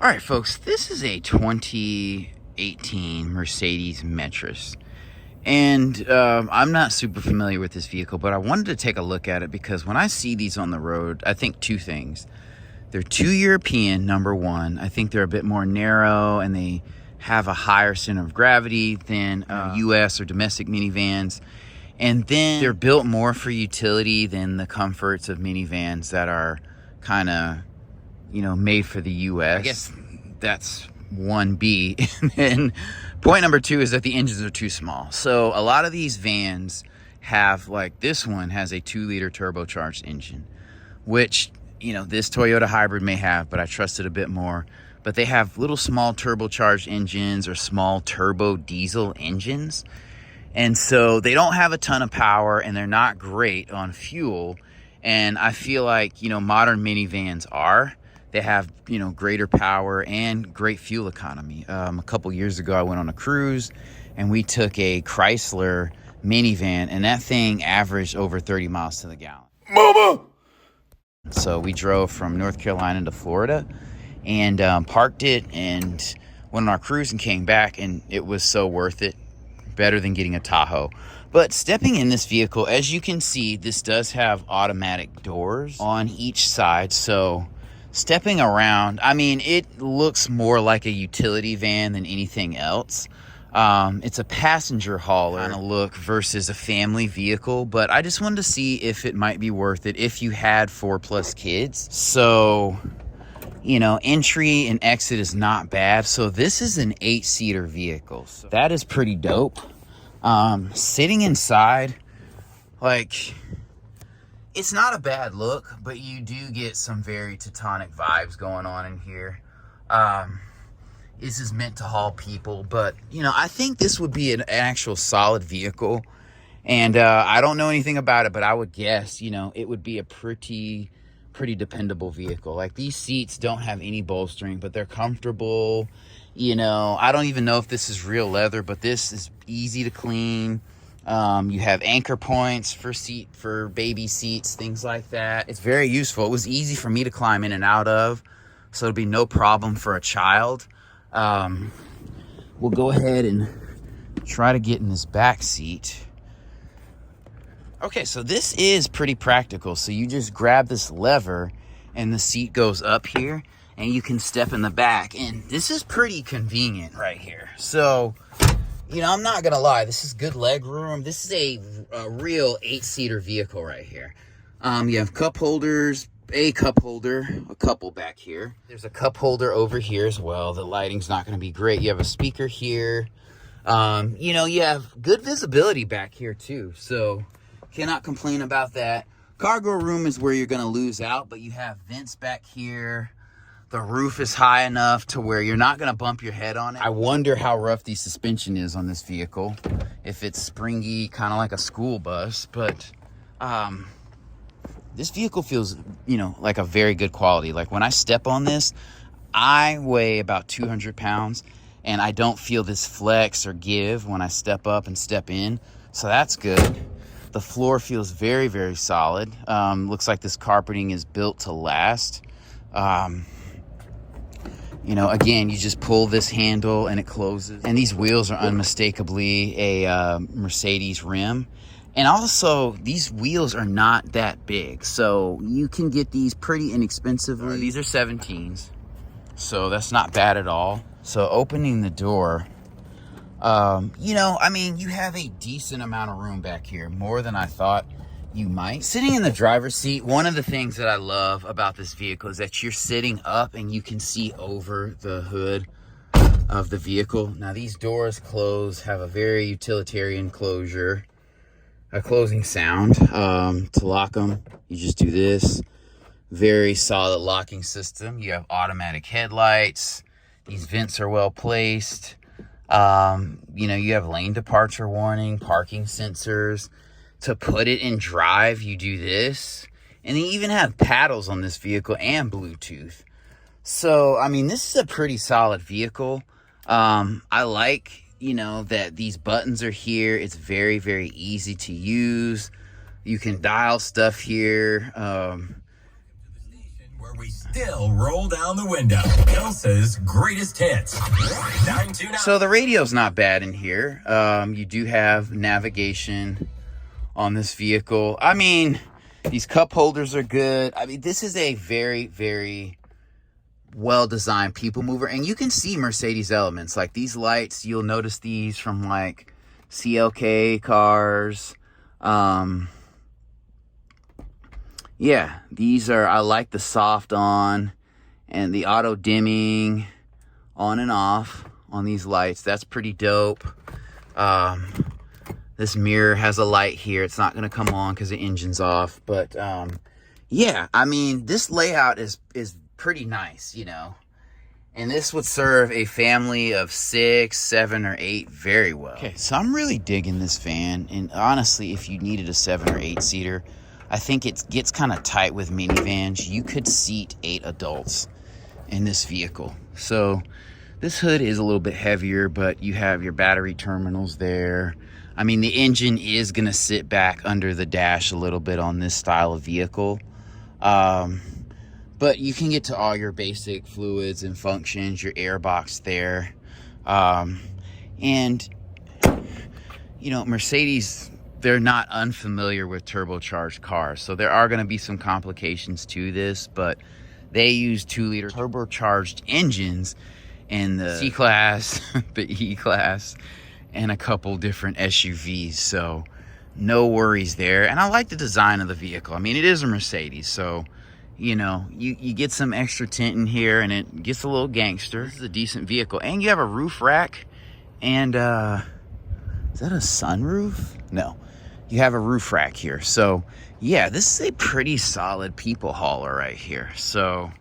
All right, folks, this is a 2018 Mercedes Metris. And I'm not super familiar with this vehicle, but I wanted to take a look at it because when I see these on the road, I think two things. They're too European, number one. I think they're a bit more narrow and they have a higher center of gravity than US or domestic minivans. And then they're built more for utility than the comforts of minivans that are kind of, made for the US. I guess that's 1B. And then point number two is that the engines are too small. So a lot of these vans have, like this one has a 2-liter turbocharged engine, which, this Toyota hybrid may have, but I trust it a bit more. But they have little small turbocharged engines or small turbo diesel engines. And so they don't have a ton of power and they're not great on fuel. And I feel like, modern minivans are. They have, greater power and great fuel economy. A couple years ago, I went on a cruise and we took a Chrysler minivan and that thing averaged over 30 miles to the gallon. Mama! So we drove from North Carolina to Florida and parked it and went on our cruise and came back, and it was so worth it. Better than getting a Tahoe. But stepping in this vehicle, as you can see, this does have automatic doors on each side. So stepping around, it looks more like a utility van than anything else. It's a passenger hauler kind of look versus a family vehicle, but I just wanted to see if it might be worth it if you had 4+ kids. So, entry and exit is not bad. So this is an 8-seater vehicle. So that is pretty dope. Sitting inside, it's not a bad look, but you do get some very Teutonic vibes going on in here. This is meant to haul people, but, I think this would be an actual solid vehicle. And I don't know anything about it, but I would guess, it would be a pretty dependable vehicle. Like, these seats don't have any bolstering, but they're comfortable. I don't even know if this is real leather, but this is easy to clean. You have anchor points for baby seats, things like that. It's very useful. It was easy for me to climb in and out of, so it'd be no problem for a child. We'll go ahead and try to get in this back seat. Okay, so this is pretty practical. So you just grab this lever and the seat goes up here and you can step in the back. And this is pretty convenient right here. So, I'm not going to lie. This is good leg room. This is a real 8-seater vehicle right here. You have cup holders, a cup holder, a couple back here. There's a cup holder over here as well. The lighting's not going to be great. You have a speaker here. You have good visibility back here too. So cannot complain about that. Cargo room is where you're going to lose out, but you have vents back here. The roof is high enough to where you're not going to bump your head on it. I wonder how rough the suspension is on this vehicle. If it's springy, kind of like a school bus, but this vehicle feels, like a very good quality. Like, when I step on this, I weigh about 200 pounds and I don't feel this flex or give when I step up and step in. So that's good. The floor feels very, very solid. Looks like this carpeting is built to last. Again, you just pull this handle and it closes. And these wheels are unmistakably a Mercedes rim. And also, these wheels are not that big. So you can get these pretty inexpensively. These are 17s. So that's not bad at all. So opening the door, you have a decent amount of room back here, more than I thought you might. Sitting in the driver's seat, one of the things that I love about this vehicle is that you're sitting up and you can see over the hood of the vehicle. Now, these doors close, have a very utilitarian closure, a closing sound. To lock them, you just do this. Very solid locking system. You have automatic headlights. These vents are well placed. You have lane departure warning, parking sensors. To put it in drive, you do this. And they even have paddles on this vehicle and Bluetooth. So, this is a pretty solid vehicle. I like, that these buttons are here. It's very, very easy to use. You can dial stuff here. where we still roll down the window. Elsa's greatest hits. 929. So the radio's not bad in here. You do have navigation on this vehicle. I mean, these cup holders are good. I mean, this is a very, very well-designed people mover. And you can see Mercedes elements. Like these lights, you'll notice these from like CLK cars. Yeah, these are, I like the soft on and the auto dimming on and off on these lights. That's pretty dope. This mirror has a light here. It's not going to come on because the engine's off. But yeah, I mean, this layout is pretty nice, you know. And this would serve a family of 6, 7, or 8 very well. Okay, so I'm really digging this van. And honestly, if you needed a 7 or 8 seater, I think it gets kind of tight with minivans. You could seat 8 adults in this vehicle. So this hood is a little bit heavier, but you have your battery terminals there. I mean, the engine is going to sit back under the dash a little bit on this style of vehicle. But you can get to all your basic fluids and functions, your air box there. And, you know, Mercedes, they're not unfamiliar with turbocharged cars. So there are going to be some complications to this, but they use 2-liter turbocharged engines in the C-Class, the E-Class, and a couple different SUVs. So no worries there. And I like the design of the vehicle. I mean, it is a Mercedes, so you know, you get some extra tint in here and it gets a little gangster. This is a decent vehicle. And you have a roof rack and, is that a sunroof? No, you have a roof rack here. So yeah, this is a pretty solid people hauler right here. So